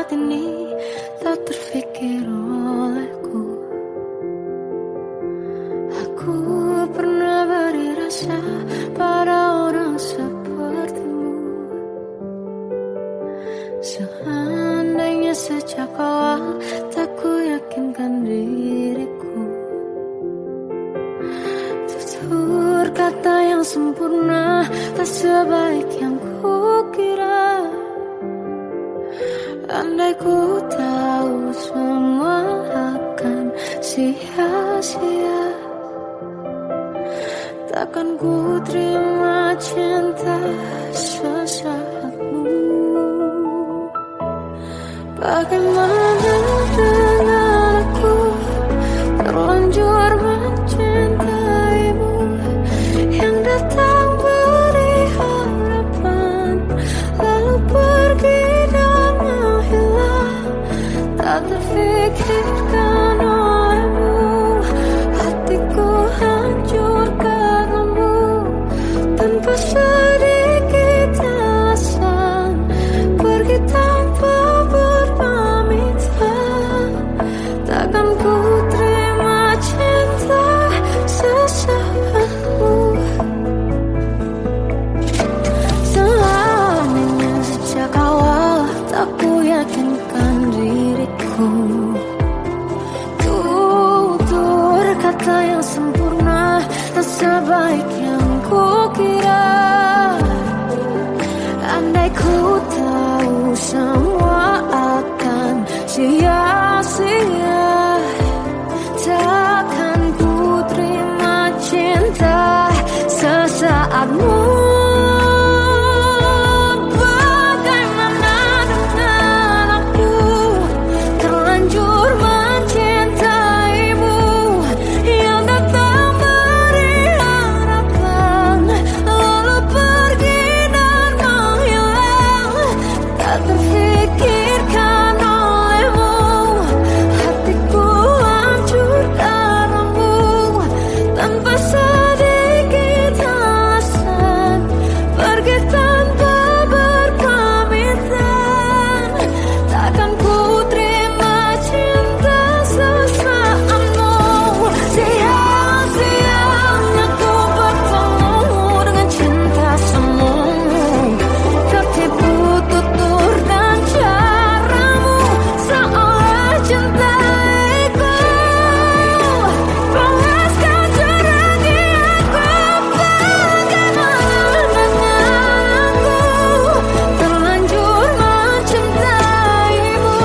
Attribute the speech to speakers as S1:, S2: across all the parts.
S1: saat ini tak terfikir olehku. Aku pernah beri rasa pada orang sepertimu. Seandainya sejak awal tak ku yakinkan diriku. Tutur kata yang sempurna tak sebaik yang ku kira. Andai ku tahu semua akan sia-sia, takkan ku terima cinta sesaatmu. Bagaimana dengan aku terlanjur mencintaimu, yang datang beri harapan lalu pergi dan menghilang, tak terfikirkan olehmu. Hatiku hancur karenamu tanpa sedikit alasan, pergi tanpa berpamitan. Takkan ku terima cinta sesaatmu. Selamanya sejak awal tak ku yakinkan diriku. Tutur kata yang sempurna tak sebaik yang ku kira. Andai ku tahu semua akan sia-sia, takkan ku terima cinta sesaatmu. Bagaimana dengan aku terlanjur mencintaimu, yang datang beri harapan lalu pergi dan menghilang, tak terfikirkan olehmu. Hatiku hancur karenamu tanpa sedikit alasan, pergi tanpa berpamitan. Takkan ku terima cinta sesaatmu. Siang-siangnya ku bertemu dengan cinta semu, tertipu tutur dan caramu, seolah cintaiku. Panaskan jerangi aku. Bagaimana dengan aku terlanjur mencintaimu,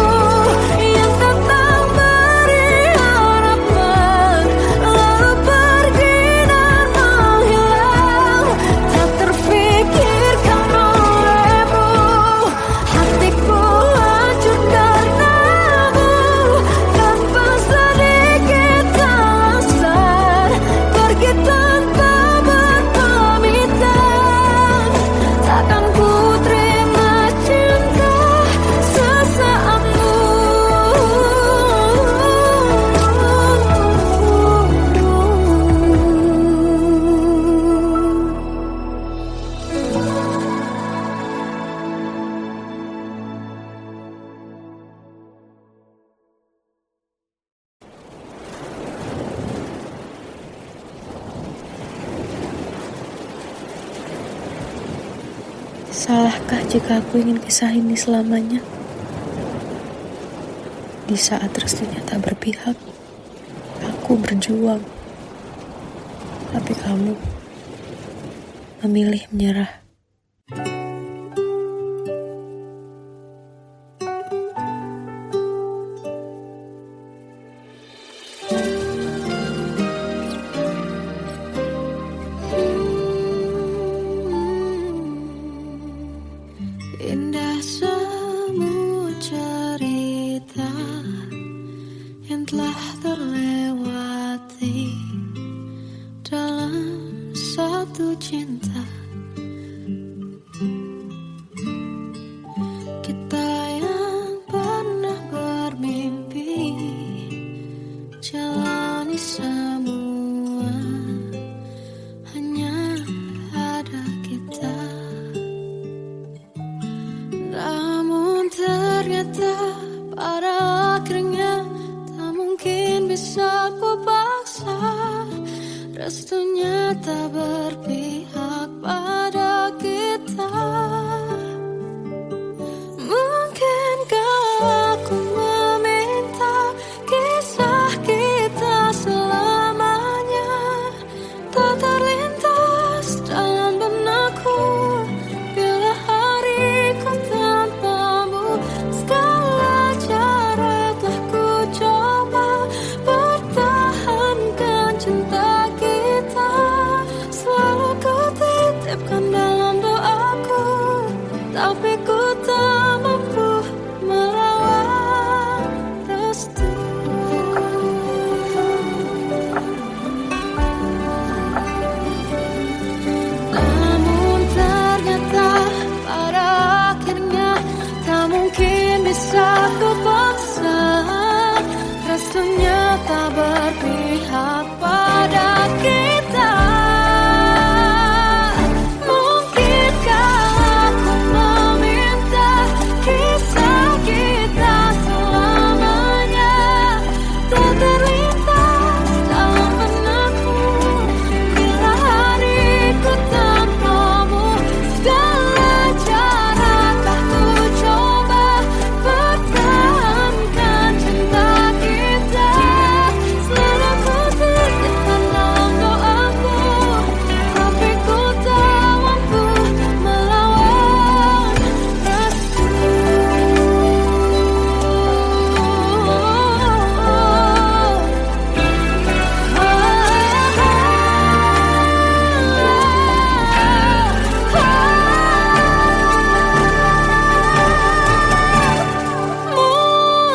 S1: yang datang beri harapan lalu pergi dan menghilang, tak terfikirkan olehmu. Hatiku hancur karenamu tanpa sedikit alasan, pergi tanpa berpamitan. Takkan ku terima cinta sesaatmu.
S2: Salahkah jika aku ingin kisah ini selamanya? Di saat restunya tak berpihak, aku berjuang. Tapi kamu memilih menyerah.
S1: Indah semua cerita yang telah terlewati dalam satu cinta. Kita yang pernah bermimpi jalani semua, hanya ada kita. Namun ternyata restunya tak berpihak pada kita. Mungkinkah aku meminta kisah kita selamanya tak terlintas dalam benakku bila hariku tanpamu. Segala cara telah ku coba pertahankan cinta kita. Selalu ku titipkan dalam doaku, tapi ku tak mampu melawan restu. Namun ternyata pada akhirnya tak mungkin bisa ku paksa. Restunya tak berpihak pada kita. Mungkinkah aku meminta kisah kita selamanya tak terlintas dalam benakku bila hariku tanpamu. Segala cara telah ku coba pertahankan cinta kita. Selalu ku titipkan dalam doaku, tapi ku tak mampu melawan restu.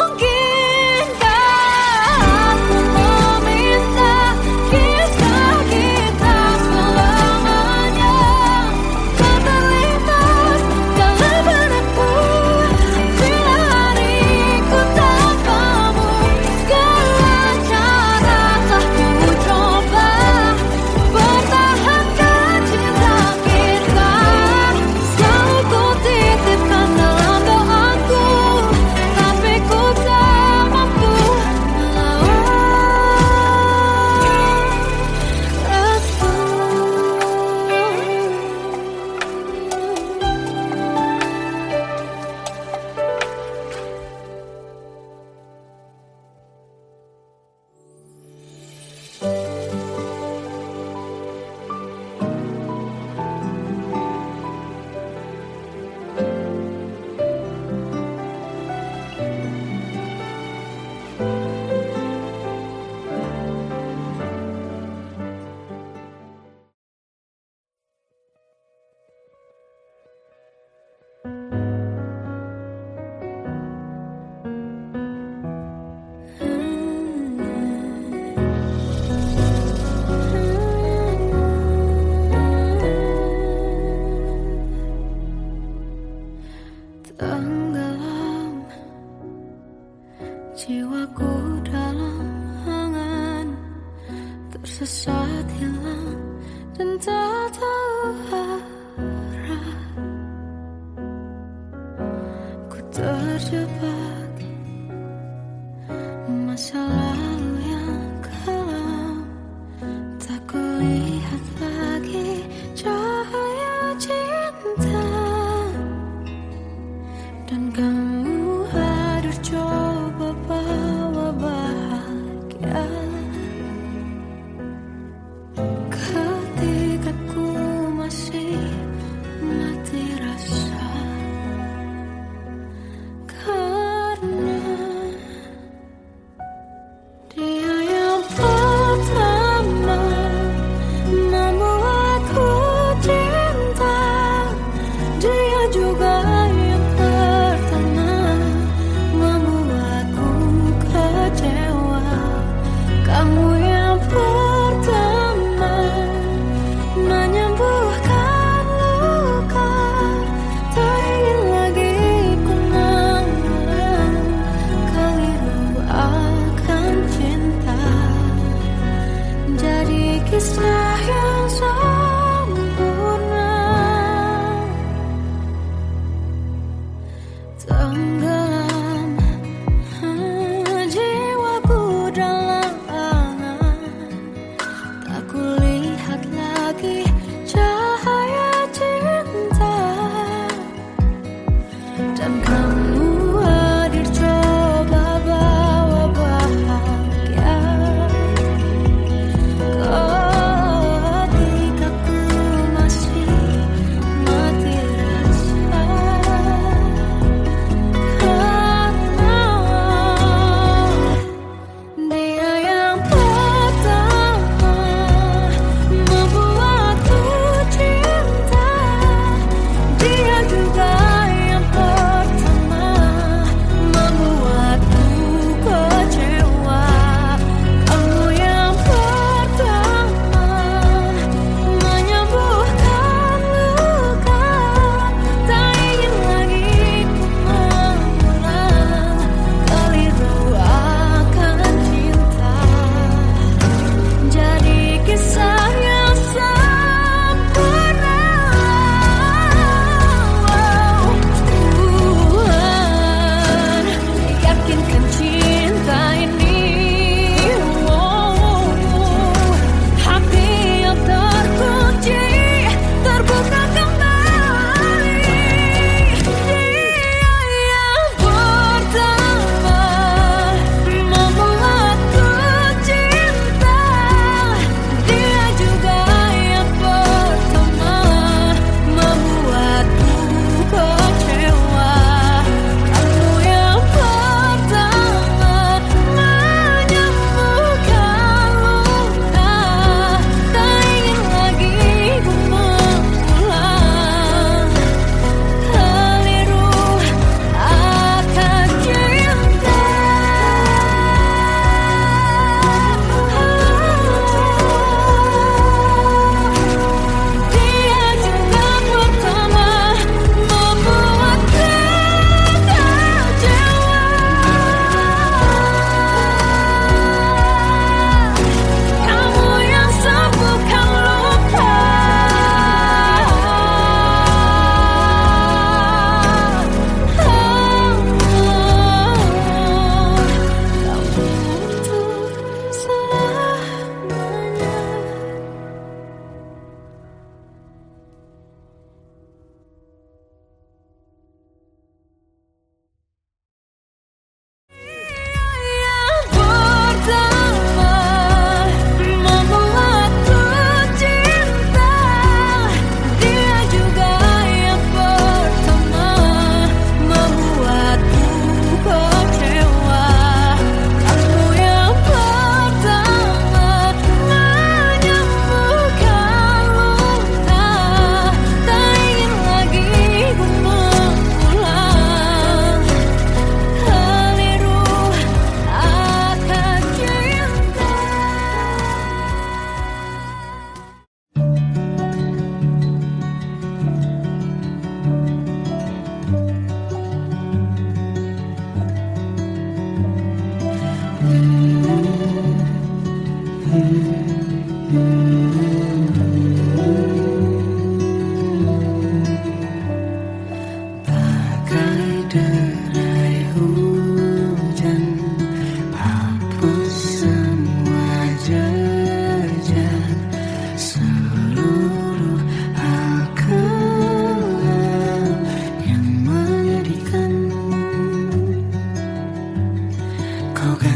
S1: Mungkinkah aku meminta kisah kita selamanya tak terlintas dalam benakku bila hariku tanpamu. Segala cara telah ku coba pertahankan cinta kita. Selalu ku titipkan dalam doaku, tapi ku tak mampu melawan restu. Tenggelam jiwaku dalam angan, tersesat hilang dan tak tahu arah. Ku terjebak masa lalu yang kelam, tak kulihat lagi cahaya cinta. Dan kamu hadir coba bawa bahagia ketika ku masih mati rasa. Karena dia yang pertama membuatku cinta, dia juga yang pertama membuatku kecewa. Kamu yang pertama menyembuhkan luka, tak ingin lagi ku mengulang keliru akan cinta. Jadi kisah yang sempurna. Tenggelam jiwaku dalam angan, tak kulihat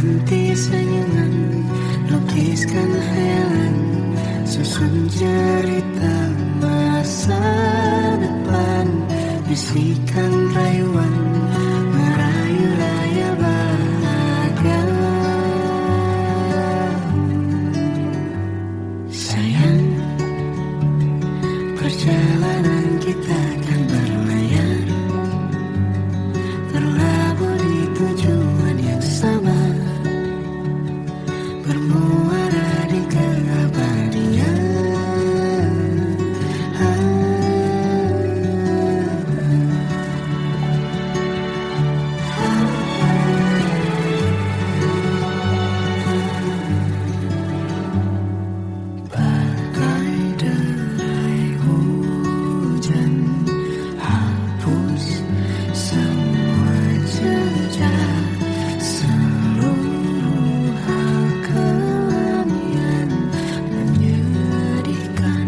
S1: ganti senyuman, lukiskan hayalan, susun cerita masa depan, bisikan rayuan, merayu raya bahagia. Sayang, perjalanan kita akan berlayar, berlabuh di tujuan yang sama, bermuara di keabadian. Bagai derai hujan, hapus semua jejak, seluruh hal kelam yang menyedihkan.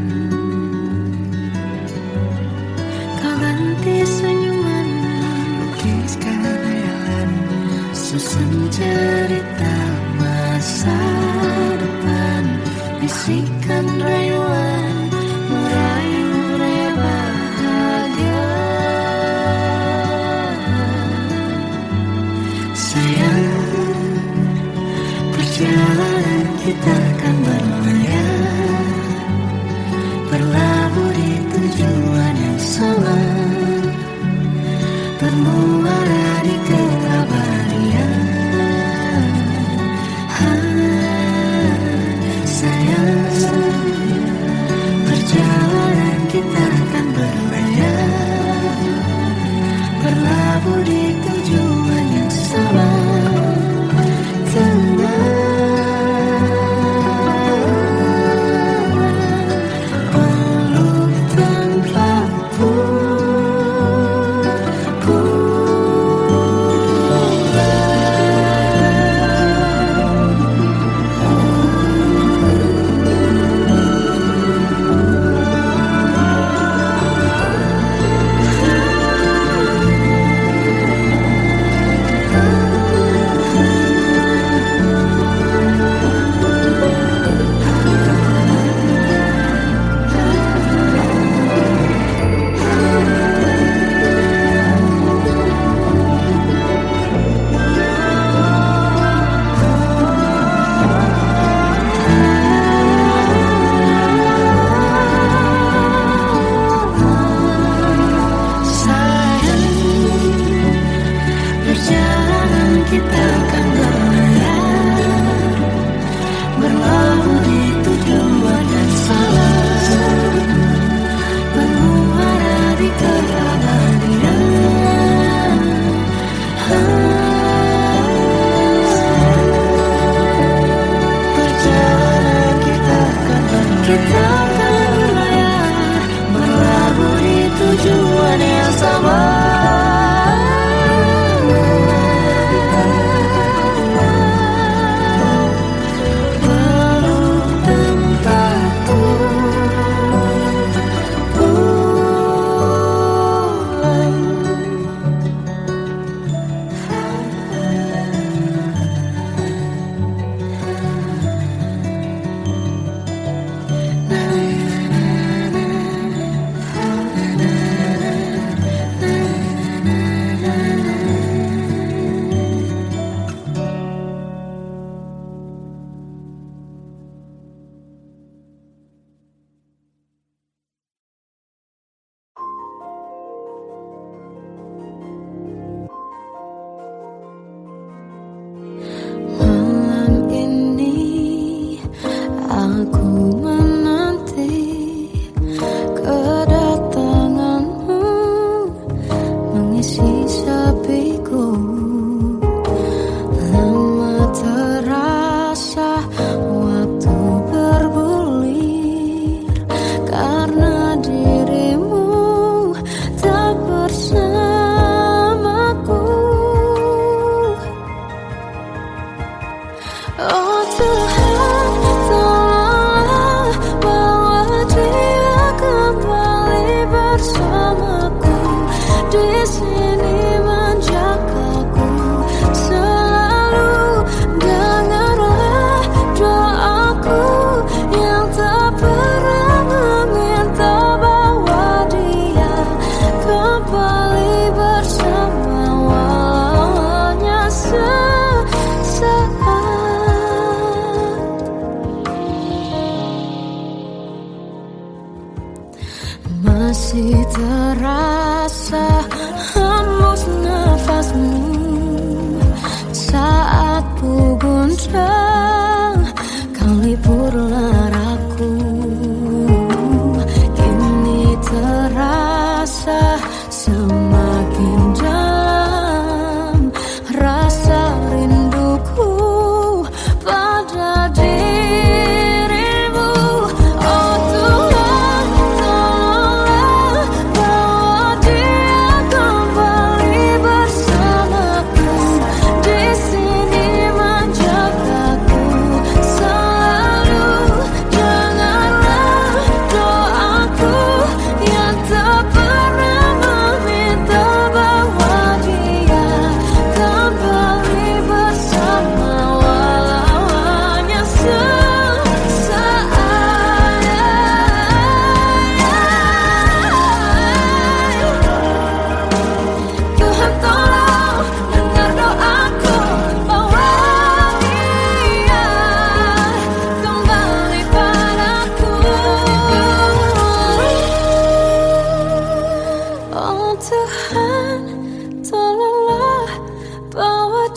S1: Kau ganti senyuman, lukiskan hayalan, susun cerita masa depan, bisikan rayuan, merayu raya bahagia. Sayang, perjalanan kita akan berlayar, berlabuh di tujuan yang sama, bermuara di keabadian. Sayang, perjalanan kita akan berlayar, berlabuh di tujuan yang sama. Peluk tanpa kita akan berlayar, berlabuh di tujuan yang sama, bermuara di keabadian. Perjalanan kita akan berlayar, berlabuh di tujuan yang sama.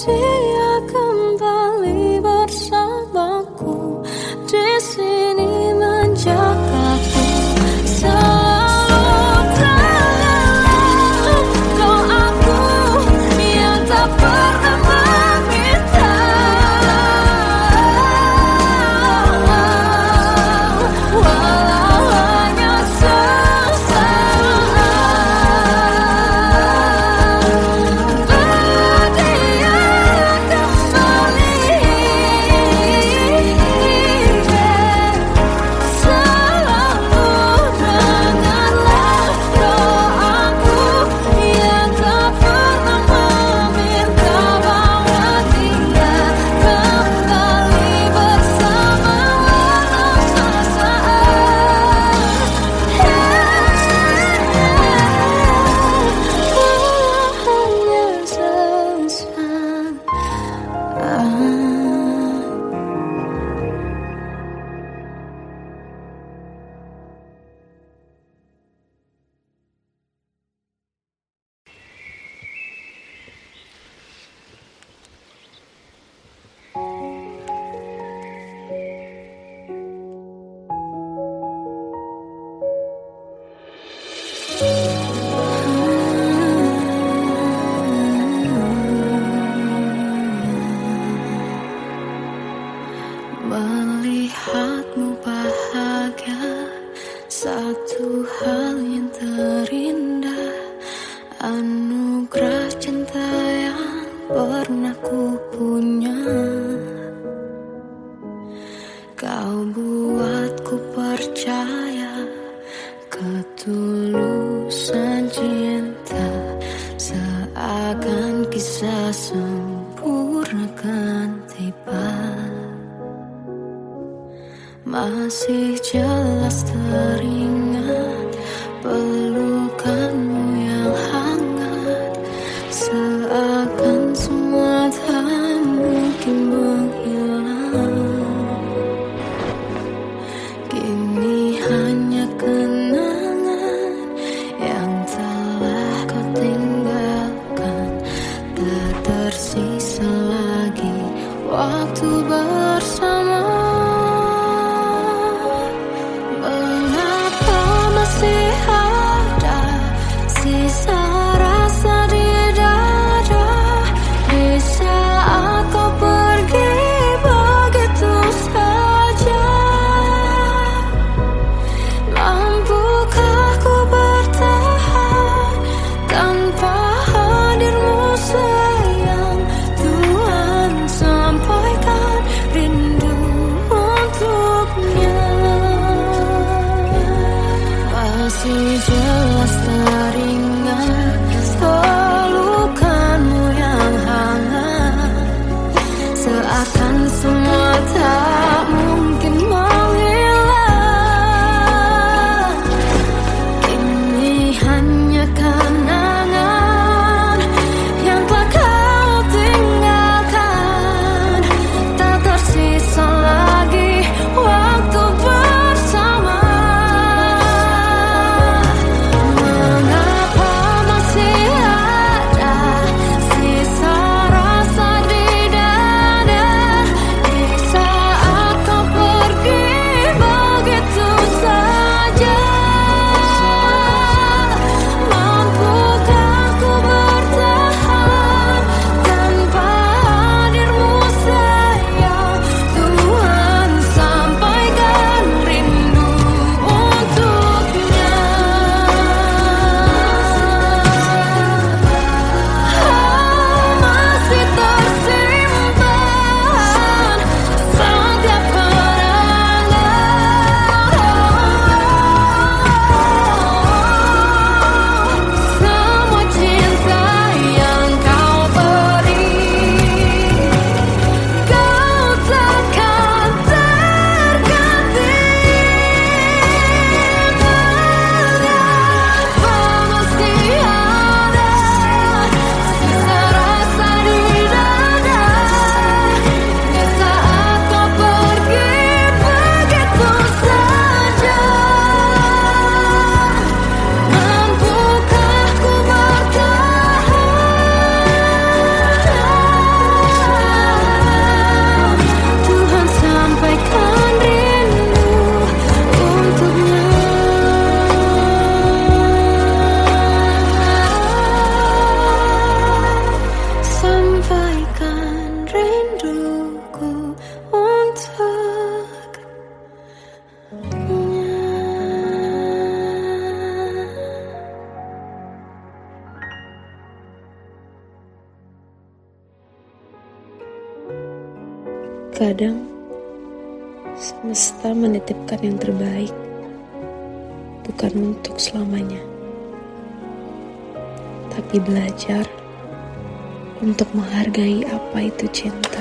S1: dia kembali bersamaku di sini menjagaku selalu dalam doaku yang tak pernah meminta, walau hanya sesaat. Melihatmu bahagia, satu hal yang terindah, anugerah cinta yang pernah ku punya. Kau buatku percaya ketulusan cinta, seakan kisah sempurna kan tiba. Masih jelas teringat pelukanmu yang hangat, seakan semua tak mungkin menghilang. Kini hanya kenangan yang telah kau tinggalkan, tak tersisa lagi waktu bersama. Sisa rasa di dada di saat kau pergi begitu saja. Mampukah ku bertahan tanpa hadirmu sayang? Tuhan sampaikan rindu
S2: Terkadang semesta menitipkan yang terbaik, bukan untuk selamanya, tapi belajar untuk menghargai apa itu cinta.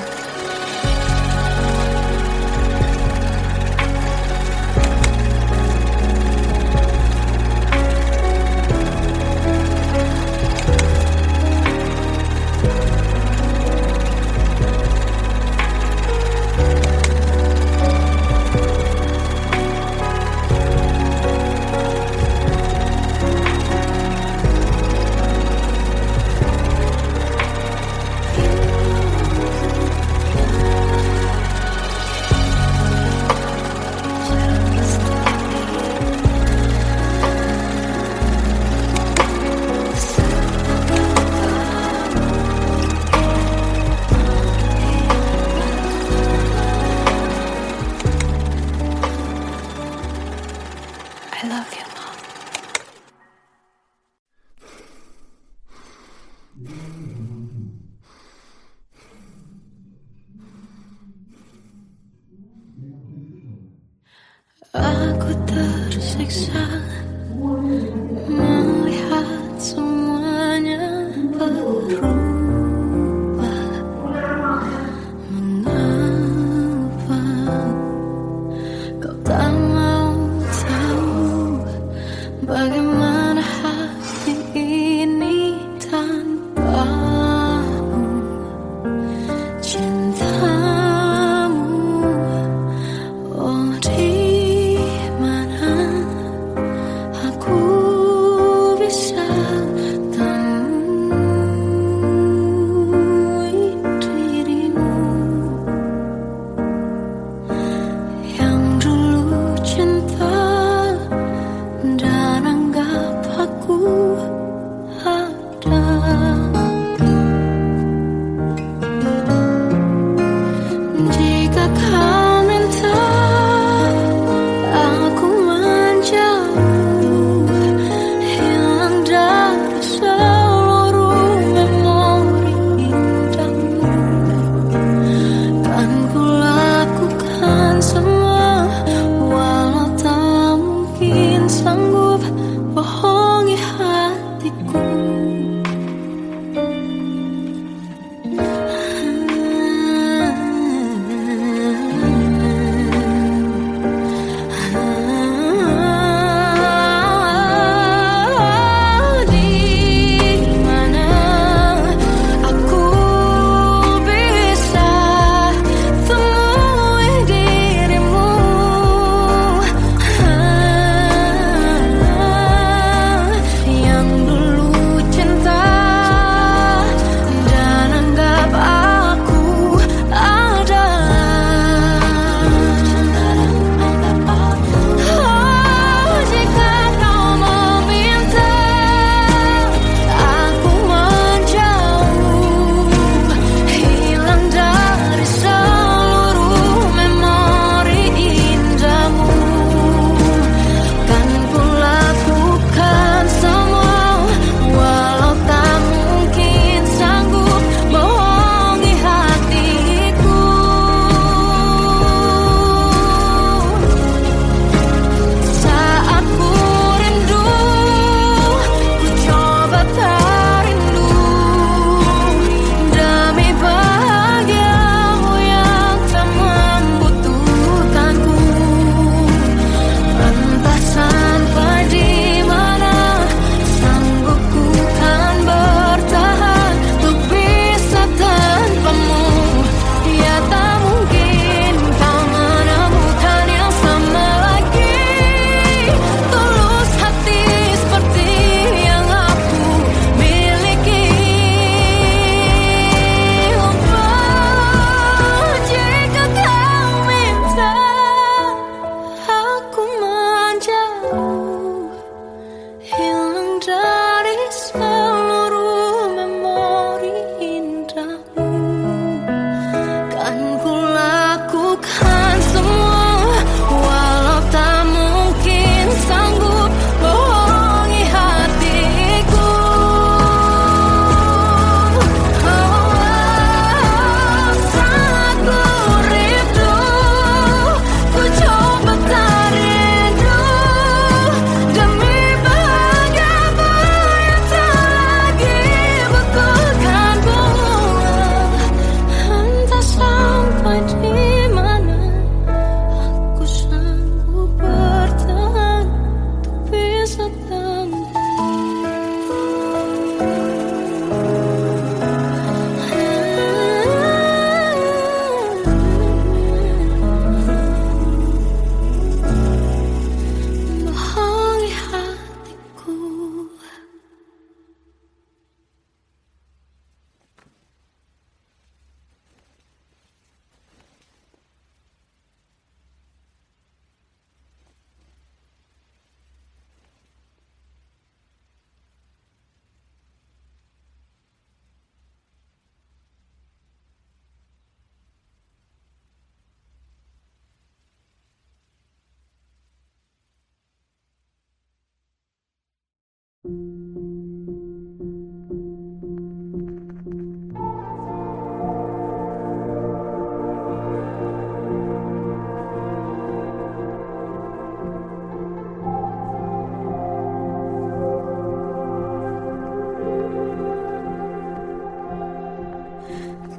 S2: I love you, Mom. Aku tersiksa melihat semuanya berubah. Mengapa kau tak mau tahu bagaimana hati ini tanpamu? Cintamu, oh di mana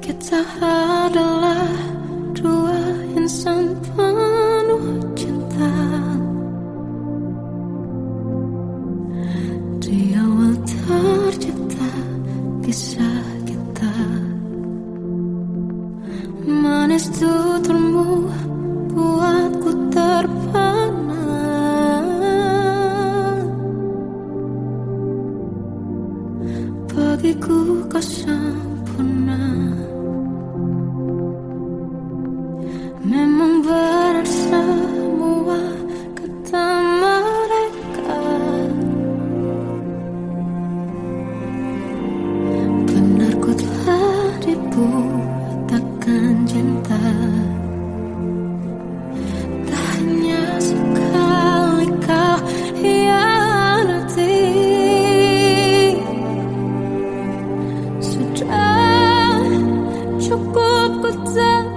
S1: Kita adalah dua insan penuh cinta. Di awal tercipta kisah kita. Manis tuturmu buatku terpana. Bagiku kau sempurna. Memang benar semua kata mereka. Benar ku telah dibutakan cinta. Tak hanya sekali kau hianati. Sudah cukup ku tahan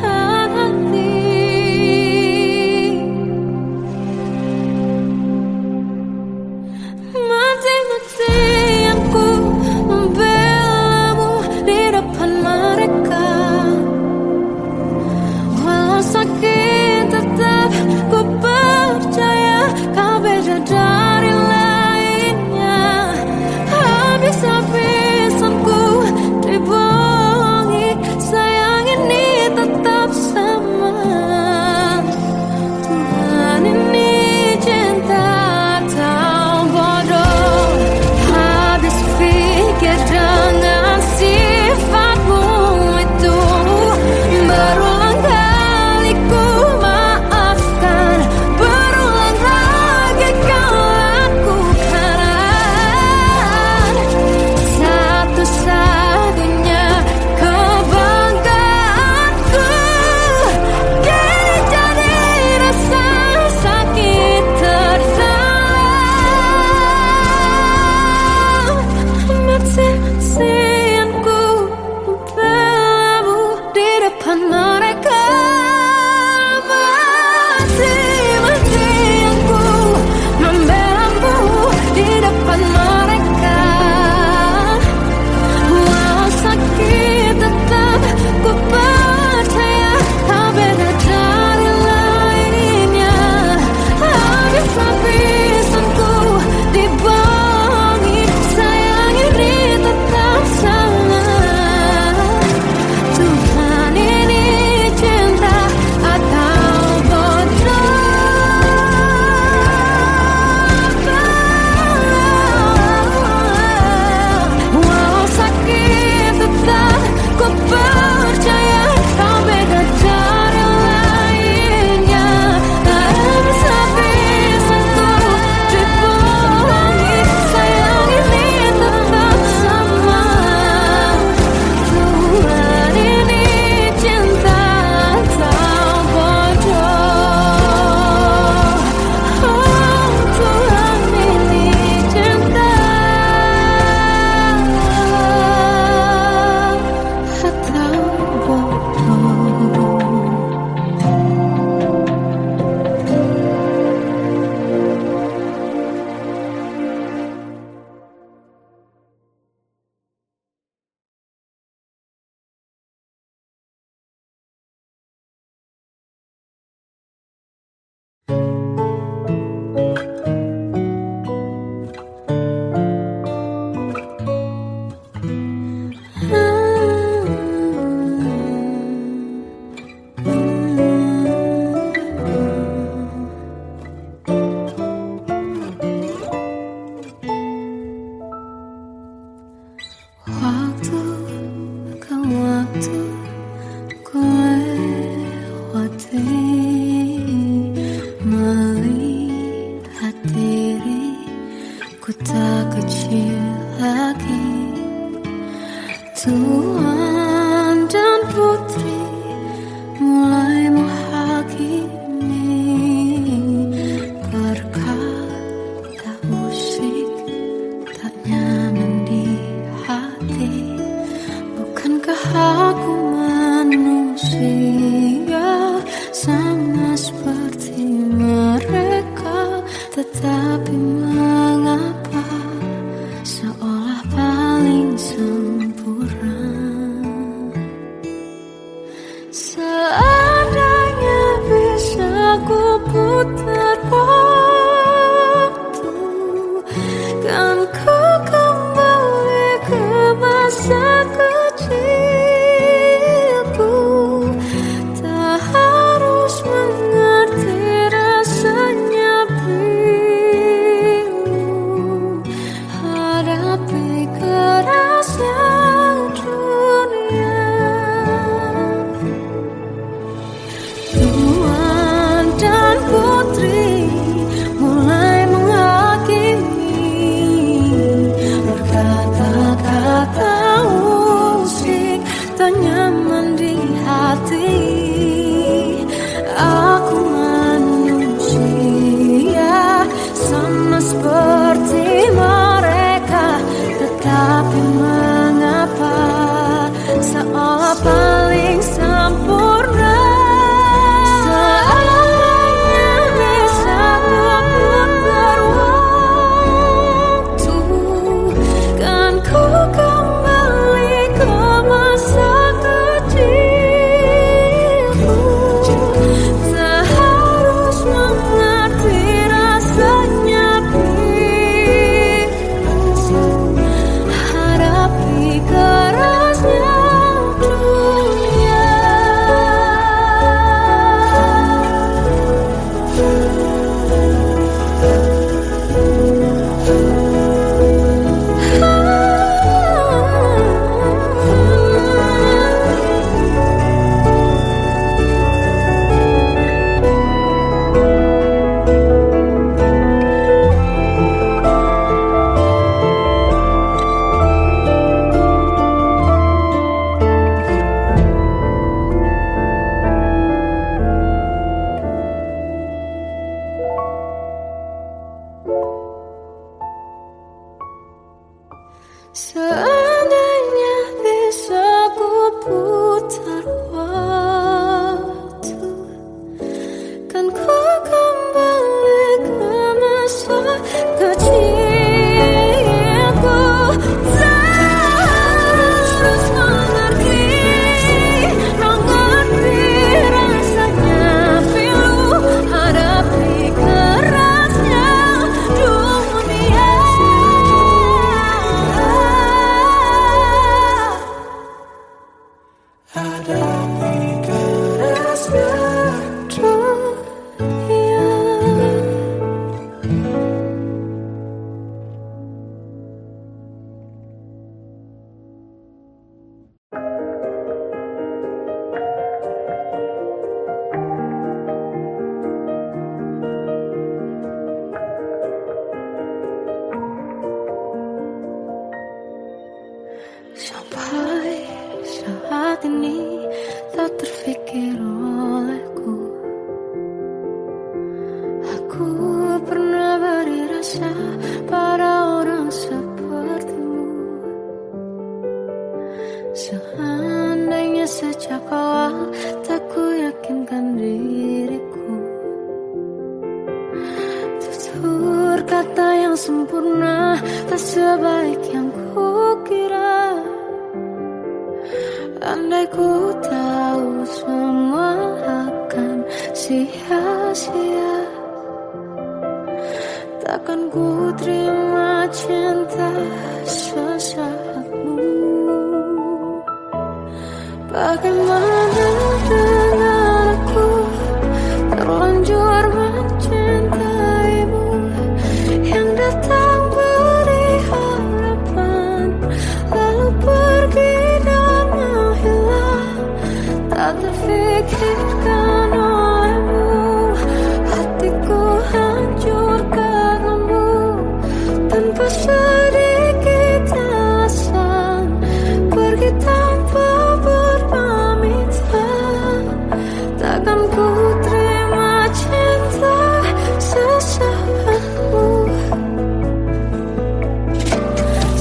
S1: hati. Mati-matian ku membelamu di depan mereka. Walau sakit tetap ku percaya kau beda dari lainnya. Habis-habisan ku dibohongi, sayang ini tetap sama. Tuhan ini cinta atau bodoh. Habis pikir dengan sifatmu itu. Berulang kali ku maafkan, berulang lagi kau lakukan. Satu-satunya kebanggaanku kini jadi rasa sakit terdalam. Mati-matian ku membelamu di depan mereka. Mati-matian ku membelamu di depan mereka. Walau sakit tetap ku percaya kau beda dari lainnya. Habis-habisan ku dibohongi, sayang ini tetap sama. Tuhan ini cinta atau bodoh. Walau sakit tetap ku percaya kau beda dari lainnya. Habis-habisan ku dibohongi, sayang ini tetap sama. Tuhan ini cinta atau bodoh. Oh, Tuhan ini cinta atau bodoh. Waktu ke waktu ku lewati, melihat diri ku tak kecil lagi. Tuan dan putri mulai menghakimi. Berkata musik Aku manusia sama seperti mereka, tetapi mengapa seolah paling sempurna. Seandainya bisa ku putar waktu, kan ku kembali ke masa kecilku. Tak harus mengerti rasanya bingung hadapi kerasnya dunia. Tuan dan putri mulai menghakimi, berkata-kata usik tak nyaman di hati. Aku manusia sama seperti mereka, tetapi mengapa seolah paling sempurna. Seandainya bisa memutar waktu, kan ku kembali ke masa kecilku. Tak harus mengerti rasanya bingung hadapi kerasnya dunia. Seandainya bisa ku putar waktu, kan ku kembali ke masa kecilku. Tak harus mengerti rasanya pilu hadapi kerasnya dunia. Hadapi kerasnya dunia. Sampai saat ini tak terfikir olehku, aku pernah beri rasa pada orang sepertimu. Seandainya sejak awal tak ku yakinkan diriku, tutur kata yang sempurna tak sebaik yang ku kira. Andai ku tahu semua akan sia-sia, takkan ku terima cinta sesaatmu. Bagaimana dengan aku terlanjur mencintaimu, yang datang beri harapan lalu pergi dan menghilang. Tak terfikirkan olehmu, hatiku hancur karenamu. Tanpa sedikit alasan pergi tanpa berpamitan, takkan ku terima cinta sesaatmu.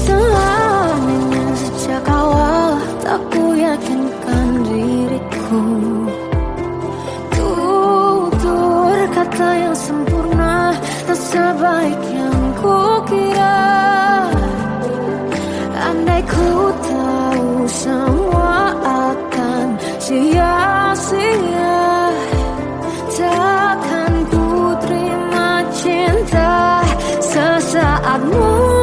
S1: Seandainya sejak awal tak ku yakin meyakinkan diriku. Tutur kata yang sempurna tak sebaik yang kukira. Andai ku tahu semua akan sia-sia, takkan ku terima cinta sesaatmu.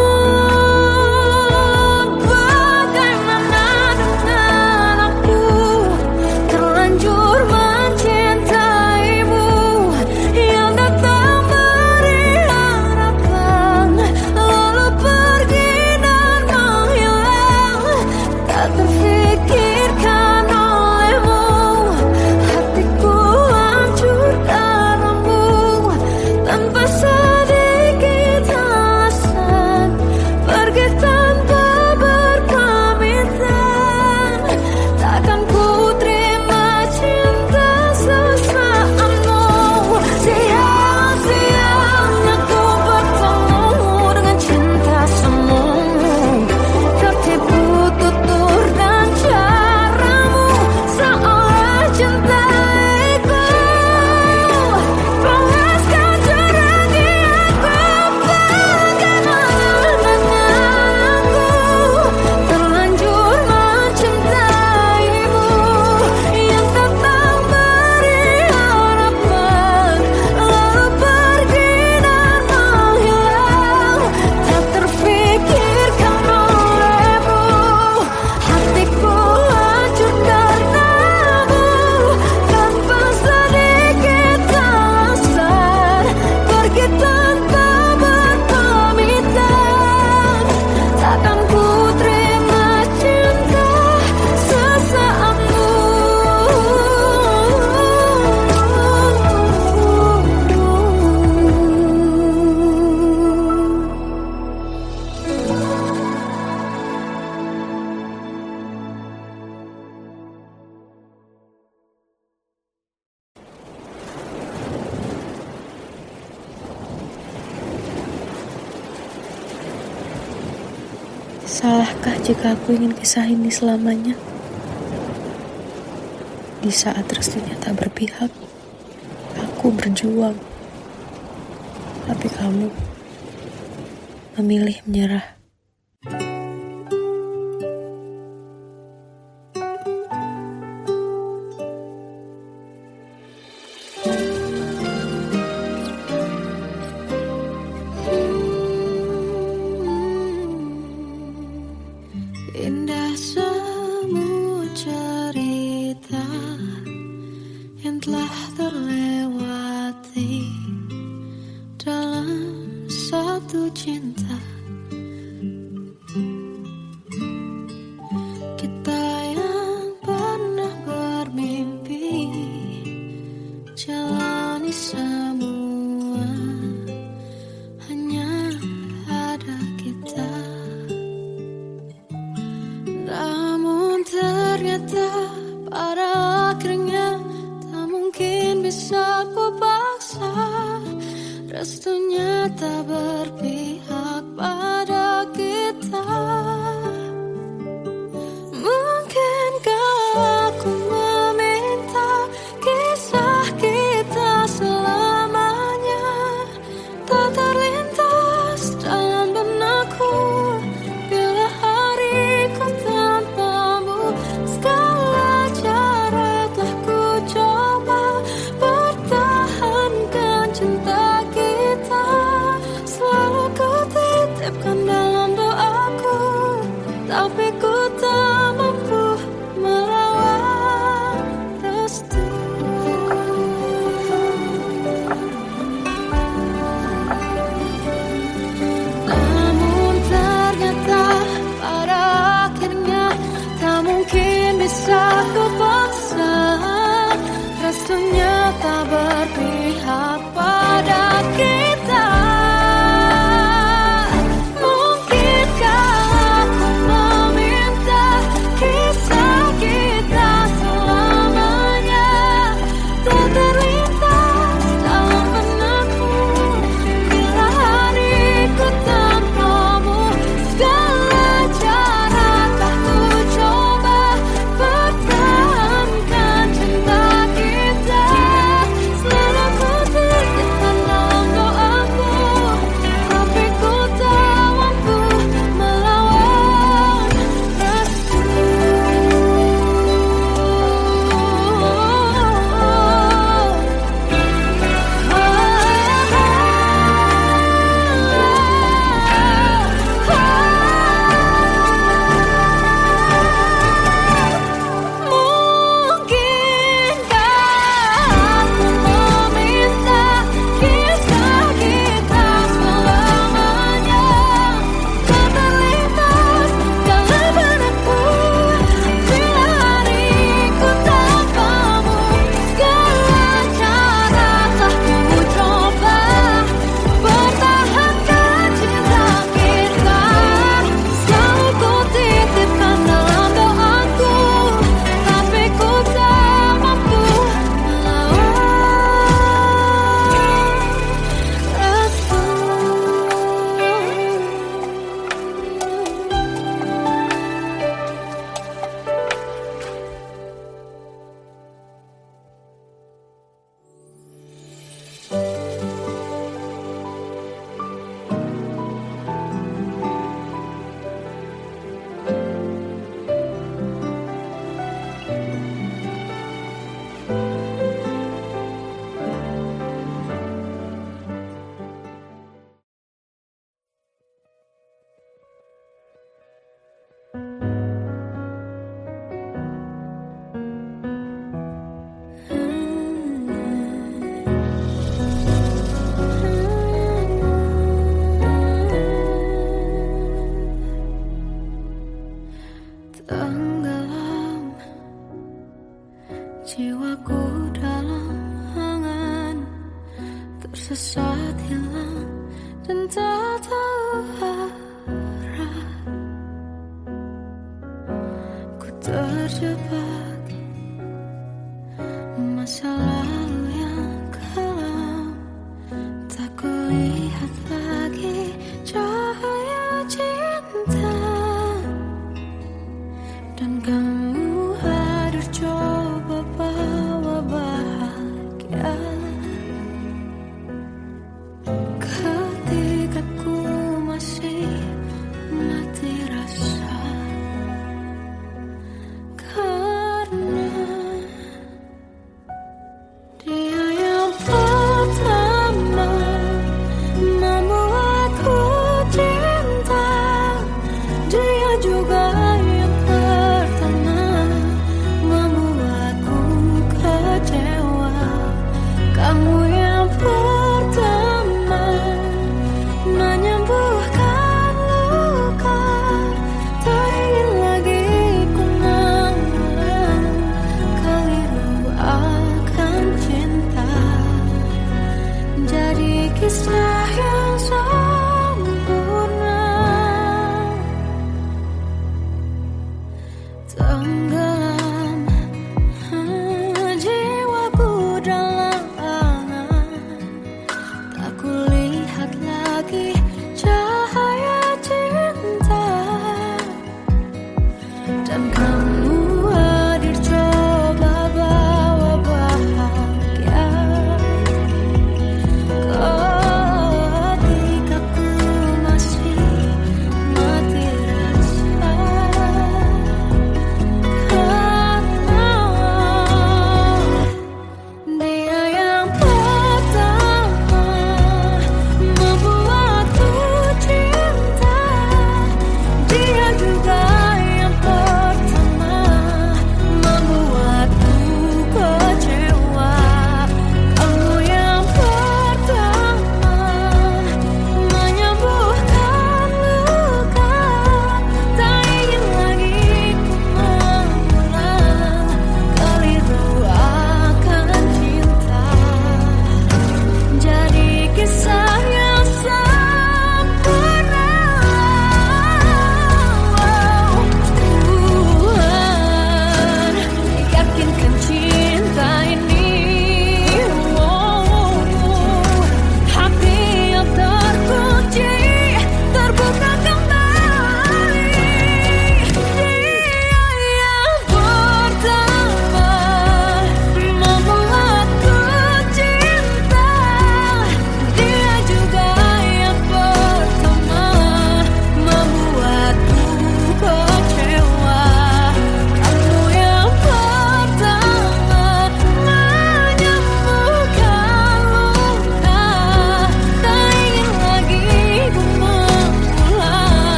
S2: Salahkah jika aku ingin kisah ini selamanya? Di saat restunya tak berpihak, aku berjuang. Tapi kamu memilih menyerah.
S1: Indah semua cerita yang telah terlewati dalam satu cinta. Kita yang pernah bermimpi jalani semua, hanya ada kita. Namun ternyata pada akhirnya tak mungkin bisa ku paksa. Restunya tak berpihak pada kita. Mungkinkah aku meminta kisah kita selamanya tak terlintas dalam benakku. Bila hariku tanpamu, segala cara telah ku coba pertahankan cinta kita. Selalu ku titipkan dalam doaku, tapi ku tak mampu melawan restu. Namun ternyata pada akhirnya tak mungkin bisa ku paksa. Restunya tak berpihak pada kita. Mungkinkah aku meminta kisah kita selamanya tak terlintas dalam benakku. Bila hariku tanpamu, segala cara tak ku coba pertahankan Jiwaku dalam angan, tersesat hilang dan tak tahu arah. Ku terjebak masa lalu yang kelam, tak kulihat lagi cahaya cinta. Dan kamu hadir coba bawa bahagia ketika ku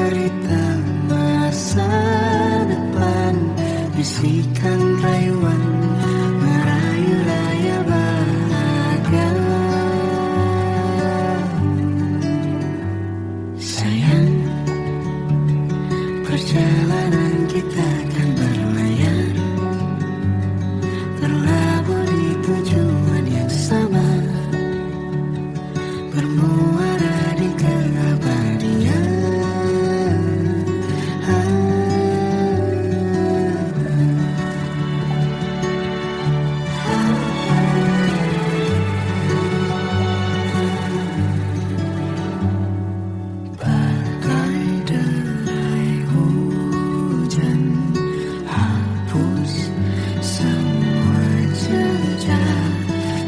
S1: cerita masa depan, bisikan rayuan merayu raya bahagia. Sayang, perjalanan kita akan berlayar, berlabuh di tujuan yang sama, bermuara di keabadian. Bagai derai hujan, hapus semua jejak,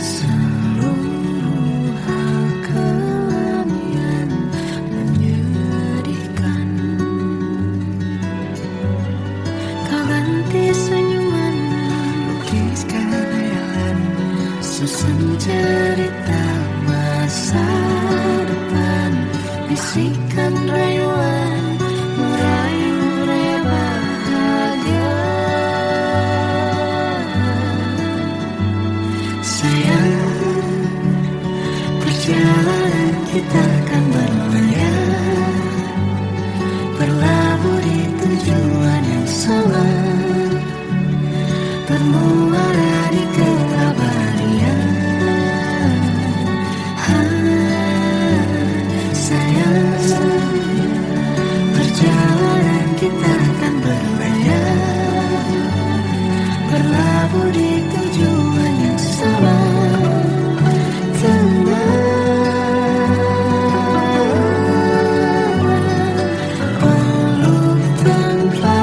S1: seluruh hal kelam yang menyedihkan. Kau ganti senyuman, lukiskan hayalan, susun cerita masa depan, bisikan rayuan merayu raya bahagia. Sayang, perjalanan kita akan berlayar, berlabuh di tujuan yang sama, bermuara di keabadian. Sayang, perjalanan kita akan berlayar, berlabuh di tujuan yang sama. Peluk tanpa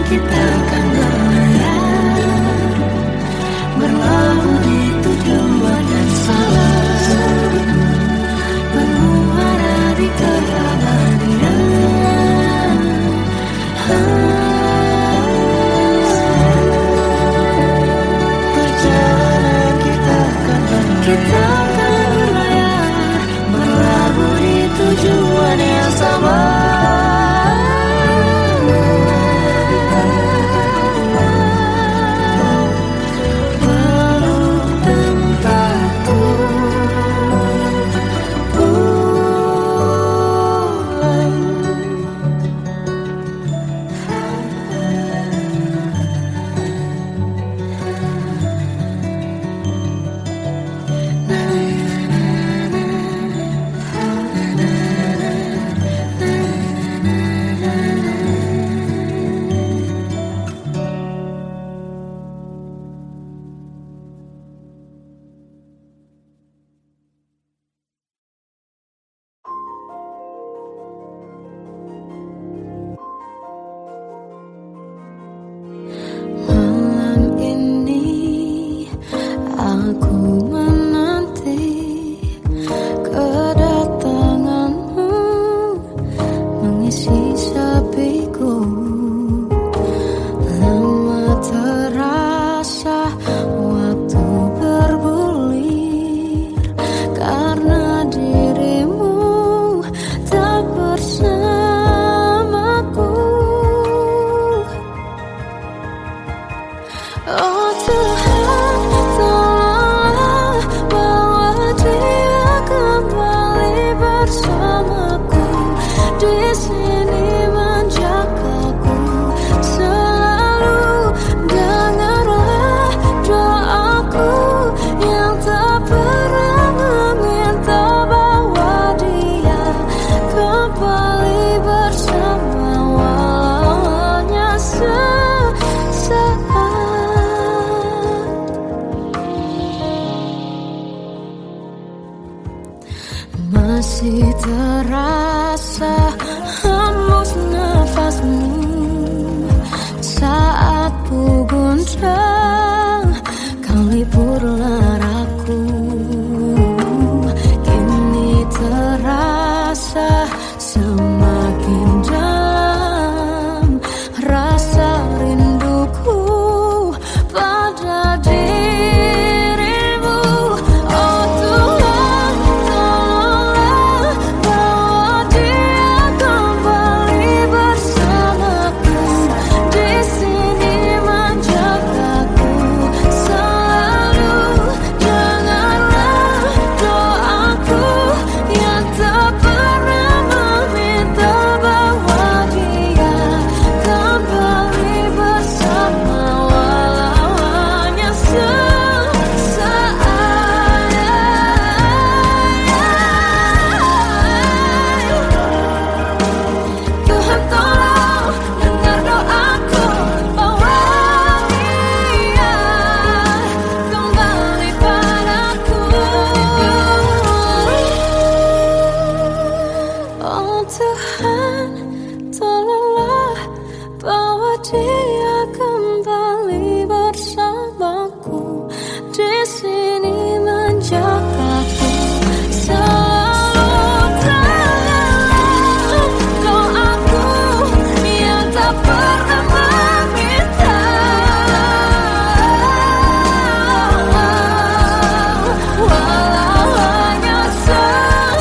S1: kita akan berlayar, berlabuh di tujuan yang sama, bermuara di keabadian. Perjalanan kita akan berlayar, berlabuh di tujuan yang sama. campurlah raku, kini terasa semakin dalam rasa rinduku pada dirimu. Oh Tuhan, tolonglah bawa dia kembali bersamaku, di sini menjagaku selalu. Janganlah doaku yang tak pernah meminta bawa dia kembali bersama, walau hanya sesaat. Tuhan tolong dengar doaku, bawa dia kembali padaku. Oh Tuhan, tolonglah bawa dia kembali bersamaku, di sini menjagaku selalu. Janganlah doaku yang tak pernah meminta, walau hanya sesaat.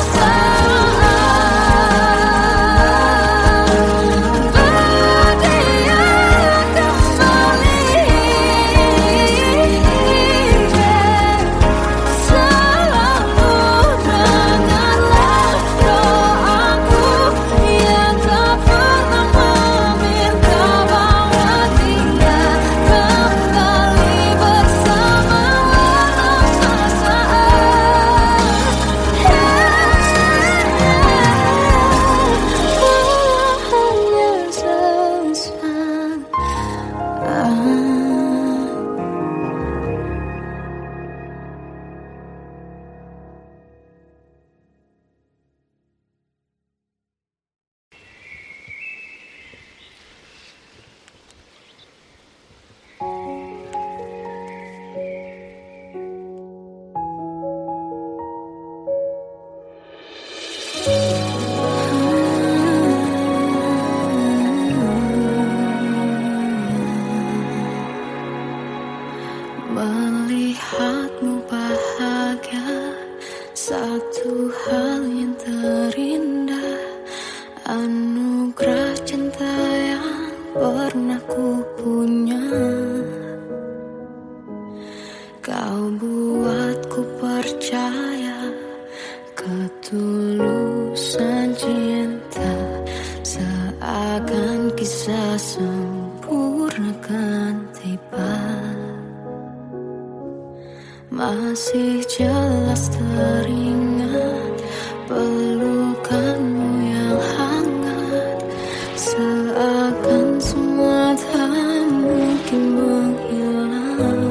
S1: Melihatmu bahagia, satu hal yang terindah, anugerah cinta yang pernah ku punya. Kau buatku percaya ketulusan cinta, seakan kisah sempurna kan tiba. Masih jelas teringat pelukanmu yang hangat, seakan semua tak mungkin menghilang.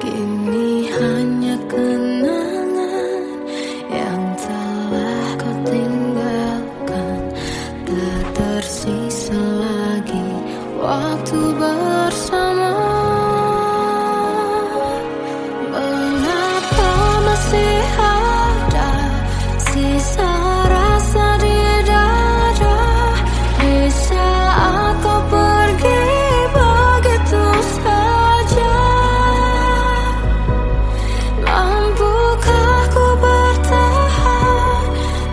S1: Kini hanya kenangan yang telah kau tinggalkan, tak tersisa lagi waktu bersama. Masih ada sisa rasa di dada, di saat kau pergi begitu saja. Mampukah ku bertahan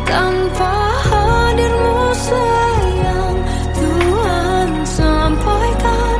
S1: tanpa hadirmu sayang? Tuhan sampaikan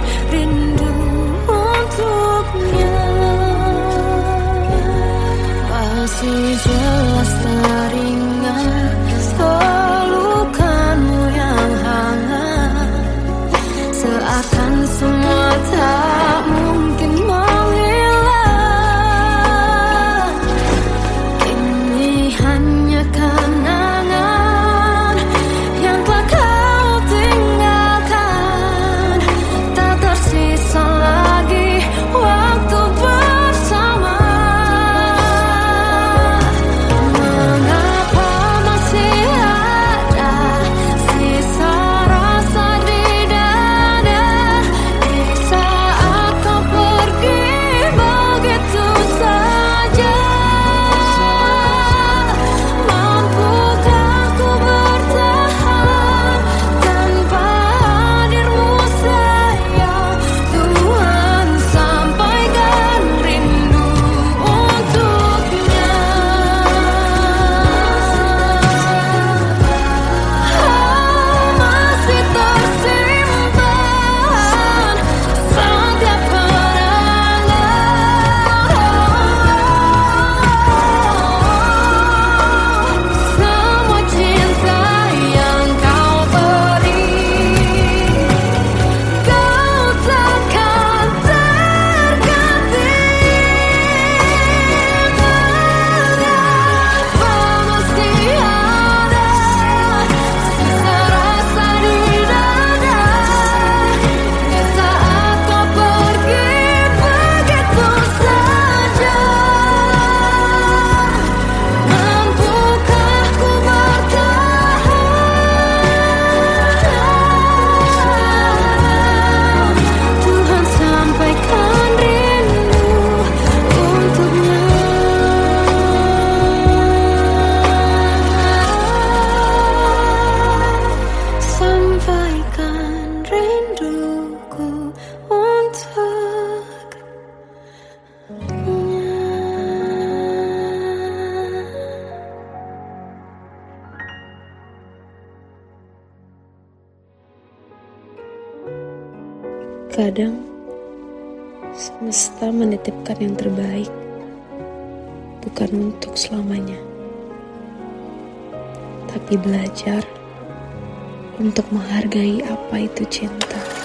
S2: Terkadang semesta menitipkan yang terbaik, bukan untuk selamanya, tapi belajar untuk menghargai apa itu cinta.